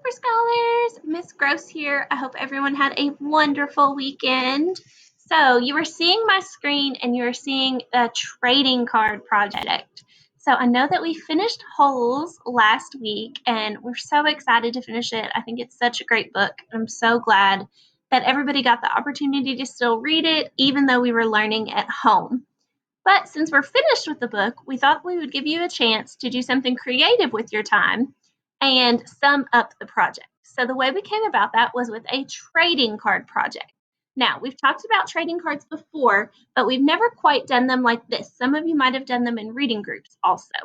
Super Scholars, Miss Gross here. I hope everyone had a wonderful weekend. So you were seeing my screen and you were seeing a trading card project. So I know that we finished Holes last week and we're so excited to finish it. I think it's such a great book. I'm so glad that everybody got the opportunity to still read it, even though we were learning at home. But since we're finished with the book, we thought we would give you a chance to do something creative with your time and sum up the project. So the way we came about that was with a trading card project. Now, we've talked about trading cards before, but we've never quite done them like this. Some of you might have done them in reading groups also.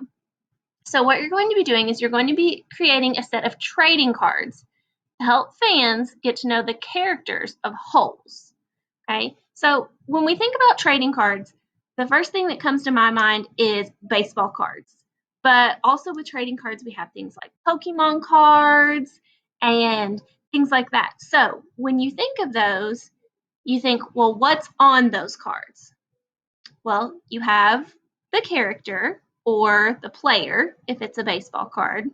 So what you're going to be doing is you're going to be creating a set of trading cards to help fans get to know the characters of Holes. Okay, so when we think about trading cards, the first thing that comes to my mind is baseball cards. But also with trading cards, we have things like Pokemon cards and things like that. So when you think of those, you think, well, what's on those cards? Well, you have the character or the player, if it's a baseball card,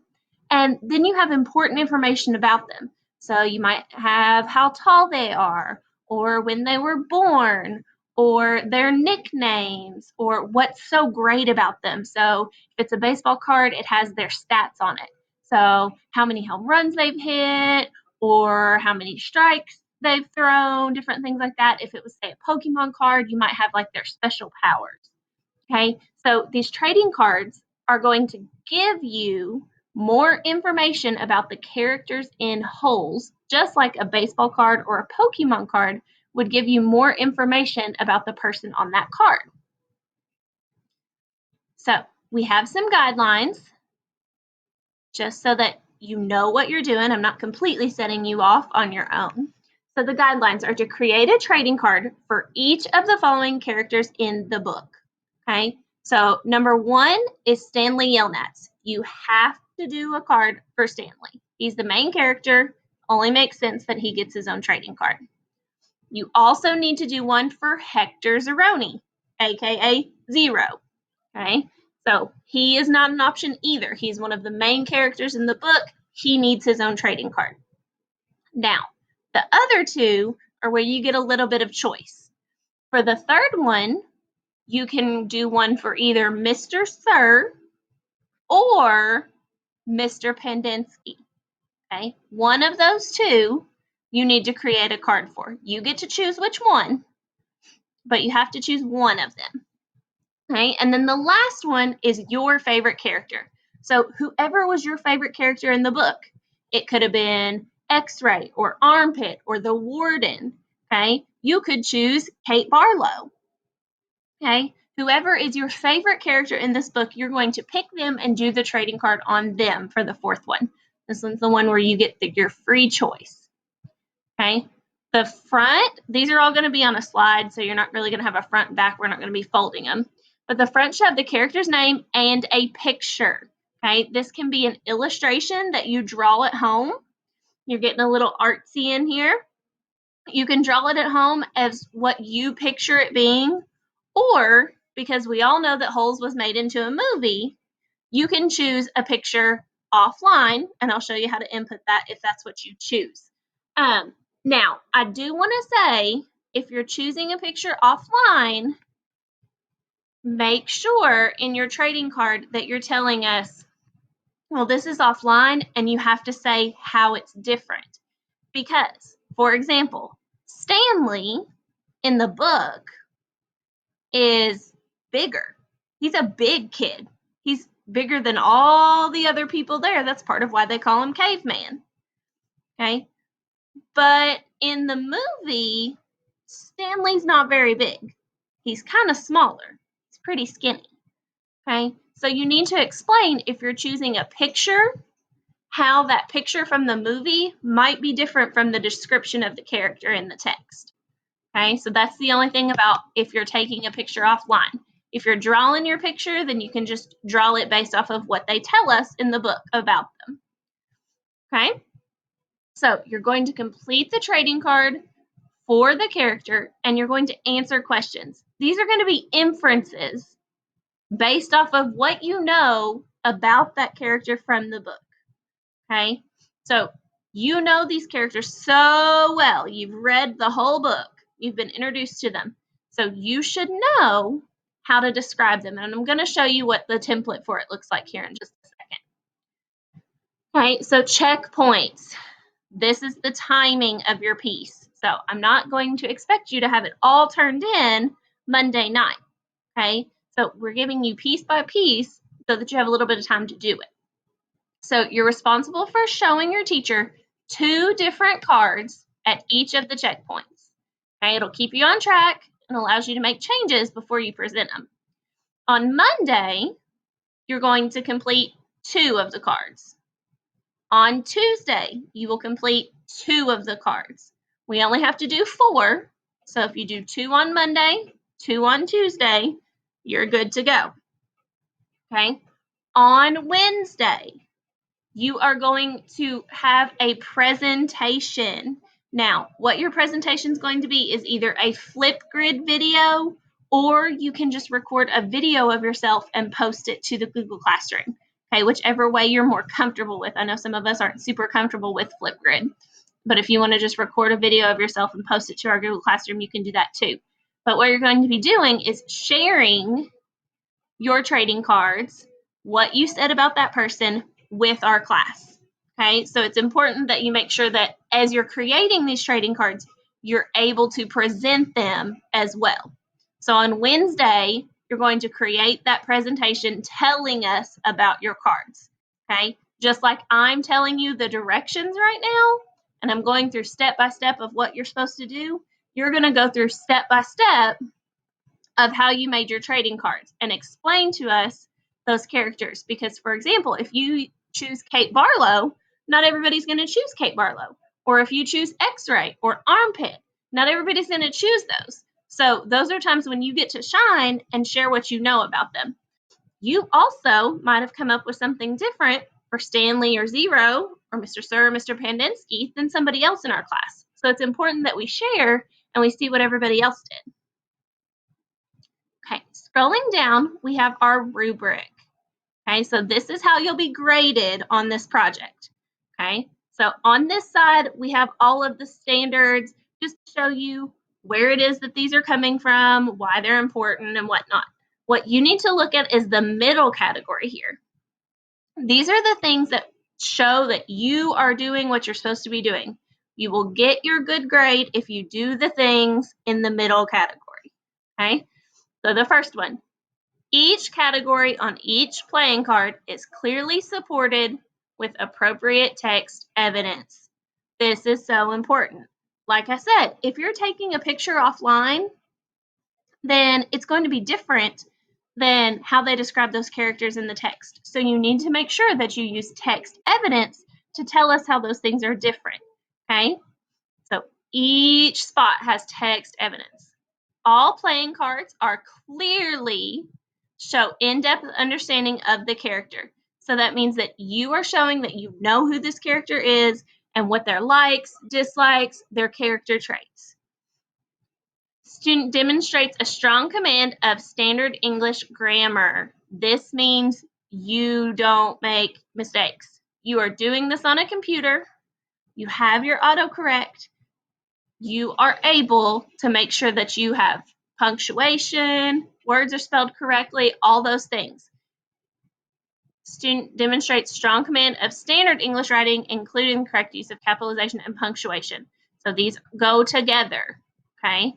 and then you have important information about them. So you might have how tall they are, or when they were born, or their nicknames, or what's so great about them. So if it's a baseball card, it has their stats on it. So how many home runs they've hit, or how many strikes they've thrown, different things like that. If it was, say, a Pokemon card, you might have like their special powers. Okay, so these trading cards are going to give you more information about the characters in Holes, just like a baseball card or a Pokemon card would give you more information about the person on that card. So we have some guidelines, just so that you know what you're doing. I'm not completely setting you off on your own. So the guidelines are to create a trading card for each of the following characters in the book. Okay, so number 1 is Stanley Yelnats. You have to do a card for Stanley. He's the main character. Only makes sense that he gets his own trading card. You also need to do one for Hector Zeroni, aka Zero. Okay, so he is not an option either. He's one of the main characters in the book. He needs his own trading card. Now, the other two are where you get a little bit of choice. For the third one, you can do one for either Mr. Sir or Mr. Pendinsky. Okay, one of those two you need to create a card for. You get to choose which one, but you have to choose one of them. Okay, and then the last one is your favorite character. So whoever was your favorite character in the book, it could have been X-Ray or Armpit or the Warden. Okay, you could choose Kate Barlow. Okay, whoever is your favorite character in this book, you're going to pick them and do the trading card on them for the fourth one. This one's the one where you get your free choice. Okay, the front, these are all going to be on a slide, so you're not really going to have a front and back. We're not going to be folding them. But the front should have the character's name and a picture. Okay, this can be an illustration that you draw at home. You're getting a little artsy in here. You can draw it at home as what you picture it being, or because we all know that Holes was made into a movie, you can choose a picture offline, and I'll show you how to input that if that's what you choose. Now, I do want to say, if you're choosing a picture offline, make sure in your trading card that you're telling us, well, this is offline, and you have to say how it's different. Because, for example, Stanley in the book is bigger. He's a big kid. He's bigger than all the other people there. That's part of why they call him Caveman. Okay? But in the movie, Stanley's not very big. He's kind of smaller. He's pretty skinny. Okay? So you need to explain, if you're choosing a picture, how that picture from the movie might be different from the description of the character in the text. Okay, so that's the only thing about if you're taking a picture offline. If you're drawing your picture, then you can just draw it based off of what they tell us in the book about them. Okay, so you're going to complete the trading card for the character, and you're going to answer questions. These are going to be inferences based off of what you know about that character from the book. Okay, so You know these characters so well. You've read the whole book. You've been introduced to them. So you should know how to describe them. And I'm going to show you what the template for it looks like here in just a second. Okay, so checkpoints. This is the timing of your piece. So I'm not going to expect you to have it all turned in Monday night. Okay, so we're giving you piece by piece so that you have a little bit of time to do it. So you're responsible for showing your teacher 2 different cards at each of the checkpoints. Okay, it'll keep you on track and allows you to make changes before you present them. On Monday, you're going to complete 2 of the cards. On Tuesday, you will complete 2 of the cards. We only have to do 4, so if you do 2 on Monday, 2 on Tuesday, you're good to go. Okay? On Wednesday, you are going to have a presentation. Now, what your presentation is going to be is either a Flipgrid video, or you can just record a video of yourself and post it to the Google Classroom. Okay, whichever way you're more comfortable with. I know some of us aren't super comfortable with Flipgrid, but if you want to just record a video of yourself and post it to our Google Classroom, you can do that too. But what you're going to be doing is sharing your trading cards, what you said about that person, with our class. Okay, so it's important that you make sure that as you're creating these trading cards, you're able to present them as well. So on Wednesday, you're going to create that presentation telling us about your cards. Okay, just like I'm telling you the directions right now, and I'm going through step by step of what you're supposed to do, you're going to go through step by step of how you made your trading cards and explain to us those characters. Because, for example, if you choose Kate Barlow, not everybody's going to choose Kate Barlow. Or if you choose X-ray or armpit, not everybody's going to choose those. So those are times when you get to shine and share what you know about them. You also might have come up with something different for Stanley or Zero or Mr. Sir or Mr. Pandinsky than somebody else in our class. So it's important that we share and we see what everybody else did. Okay, scrolling down, we have our rubric. Okay, so this is how you'll be graded on this project. Okay, so on this side, we have all of the standards just to show you where it is that these are coming from, why they're important, and whatnot. What you need to look at is the middle category here. These are the things that show that you are doing what you're supposed to be doing. You will get your good grade if you do the things in the middle category. Okay, so the first one. Each category on each playing card is clearly supported with appropriate text evidence. This is so important. Like I said, if you're taking a picture offline, then it's going to be different than how they describe those characters in the text. So you need to make sure that you use text evidence to tell us how those things are different. Okay? So each spot has text evidence. All playing cards are clearly show in-depth understanding of the character. So that means that you are showing that you know who this character is and what their likes, dislikes, their character traits. Student demonstrates a strong command of standard English grammar. This means you don't make mistakes. You are doing this on a computer. You have your autocorrect. You are able to make sure that you have punctuation, words are spelled correctly, all those things. Student demonstrates strong command of standard English writing, including correct use of capitalization and punctuation. So these go together, okay?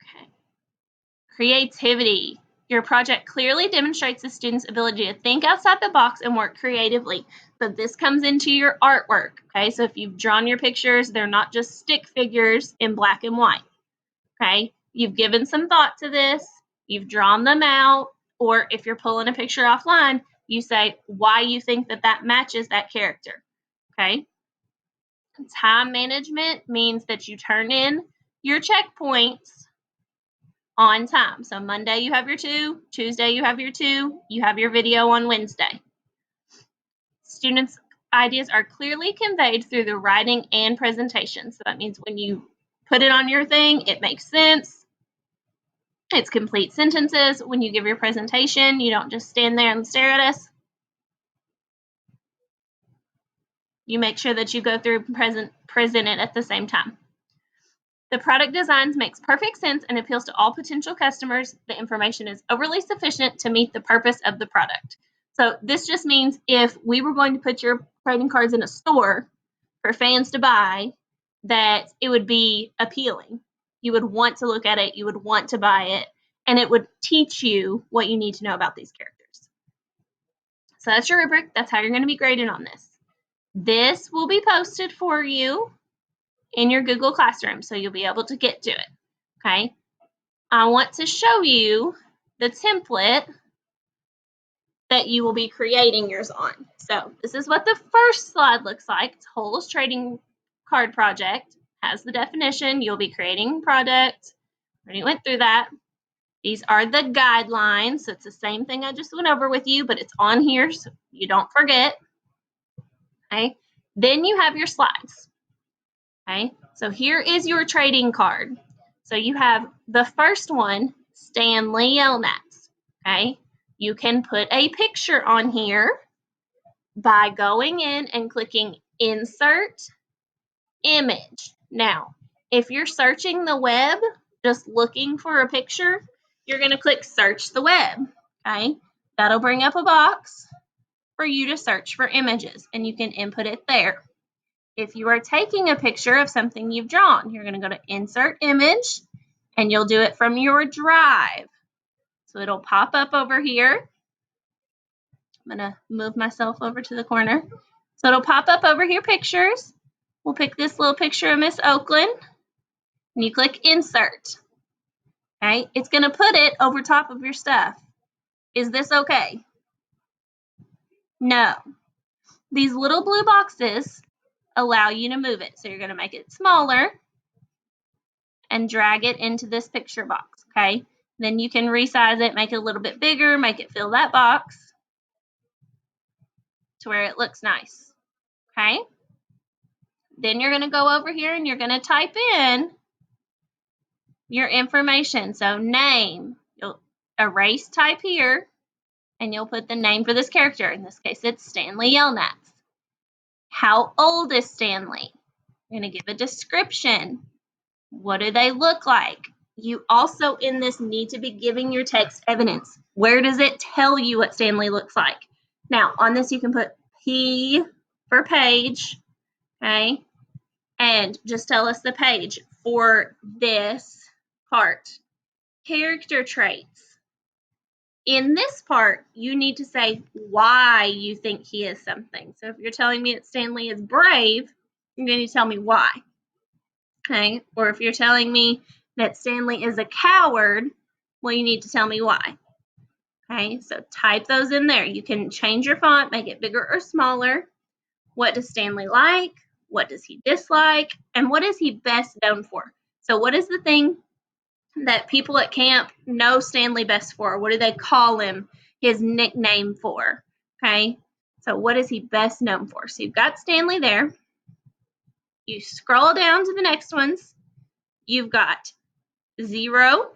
Okay. Creativity. Your project clearly demonstrates the student's ability to think outside the box and work creatively. So this comes into your artwork, okay? So if you've drawn your pictures, they're not just stick figures in black and white, okay? You've given some thought to this, you've drawn them out, or if you're pulling a picture offline, you say why you think that that matches that character, okay? Time management means that you turn in your checkpoints on time. So Monday you have your 2, Tuesday you have your 2, you have your video on Wednesday. Students' ideas are clearly conveyed through the writing and presentation. So that means when you put it on your thing, it makes sense. It's complete sentences. When you give your presentation, you don't just stand there and stare at us. You make sure that you go through and present it at the same time. The product designs makes perfect sense and appeals to all potential customers. The information is overly sufficient to meet the purpose of the product. So this just means if we were going to put your trading cards in a store for fans to buy, that it would be appealing. You would want to look at it, you would want to buy it, and it would teach you what you need to know about these characters. So that's your rubric. That's how you're going to be graded on this. This will be posted for you in your Google Classroom, so you'll be able to get to it, okay? I want to show you the template that you will be creating yours on. So this is what the first slide looks like. It's Whole's Trading Card Project. Has the definition. You'll be creating product. Already went through that. These are the guidelines. So it's the same thing I just went over with you, but it's on here so you don't forget. Okay. Then you have your slides. Okay. So here is your trading card. So you have the first one, Stanley Yelnats. Okay. You can put a picture on here by going in and clicking Insert Image. Now, if you're searching the web, just looking for a picture, you're going to click Search the Web. Okay. That'll bring up a box for you to search for images, and you can input it there. If you are taking a picture of something you've drawn, you're going to go to Insert Image, and you'll do it from your drive. So it'll pop up over here. I'm going to move myself over to the corner. So it'll pop up over here, Pictures. We'll pick this little picture of Miss Oakland, and you click Insert. Okay, it's going to put it over top of your stuff. Is this okay? No. These little blue boxes allow you to move it. So you're going to make it smaller and drag it into this picture box, okay? Then you can resize it, make it a little bit bigger, make it fill that box to where it looks nice, okay? Then you're going to go over here and you're going to type in your information. So name, you'll erase type here, and you'll put the name for this character. In this case, it's Stanley Yelnats. How old is Stanley? You're going to give a description. What do they look like? You also in this need to be giving your text evidence. Where does it tell you what Stanley looks like? Now, on this you can put P for page, okay? And just tell us the page for this part. Character traits. In this part, you need to say why you think he is something. So if you're telling me that Stanley is brave, you're going to tell me why. Okay, or if you're telling me that Stanley is a coward, well, you need to tell me why. Okay, so type those in there. You can change your font, make it bigger or smaller. What does Stanley like? What does he dislike? And what is he best known for? So what is the thing that people at camp know Stanley best for? What do they call him, his nickname for? Okay, so what is he best known for? So you've got Stanley there. You scroll down to the next ones. You've got 0,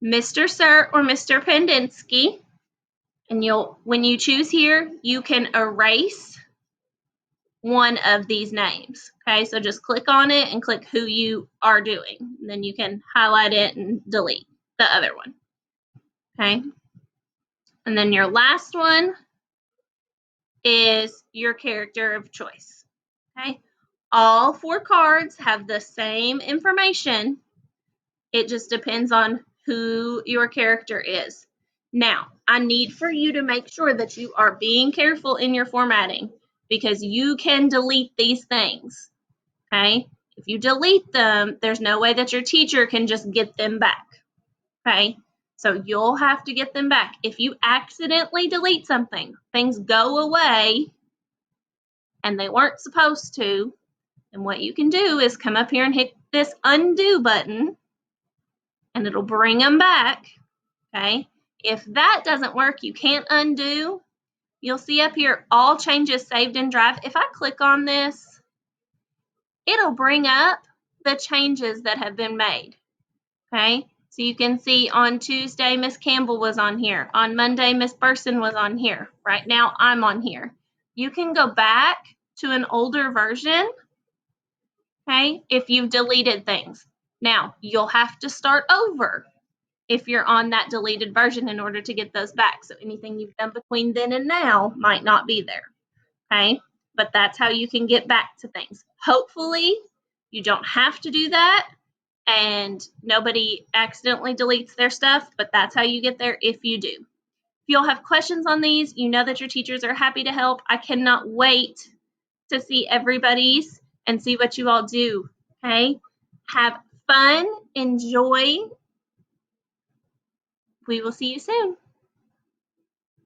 Mr. Sir or Mr. Pendinsky, and when you choose here, you can erase one of these names. Okay, so just click on it and click who you are doing. And then you can highlight it and delete the other one. Okay, and then your last one is your character of choice. Okay, all 4 cards have the same information. It just depends on who your character is. Now, I need for you to make sure that you are being careful in your formatting because you can delete these things, okay? If you delete them, there's no way that your teacher can just get them back, okay? So you'll have to get them back. If you accidentally delete something, things go away and they weren't supposed to, and what you can do is come up here and hit this undo button and it'll bring them back, okay? If that doesn't work, you can't undo, you'll see up here, all changes saved in Drive. If I click on this, it'll bring up the changes that have been made, okay? So you can see on Tuesday, Miss Campbell was on here. On Monday, Miss Burson was on here. Right now, I'm on here. You can go back to an older version, okay, if you've deleted things. Now, you'll have to start over if you're on that deleted version in order to get those back. So anything you've done between then and now might not be there, okay? But that's how you can get back to things. Hopefully, you don't have to do that and nobody accidentally deletes their stuff, but that's how you get there if you do. If you'll have questions on these, you know that your teachers are happy to help. I cannot wait to see everybody's and see what you all do, okay? Have fun, enjoy. We will see you soon.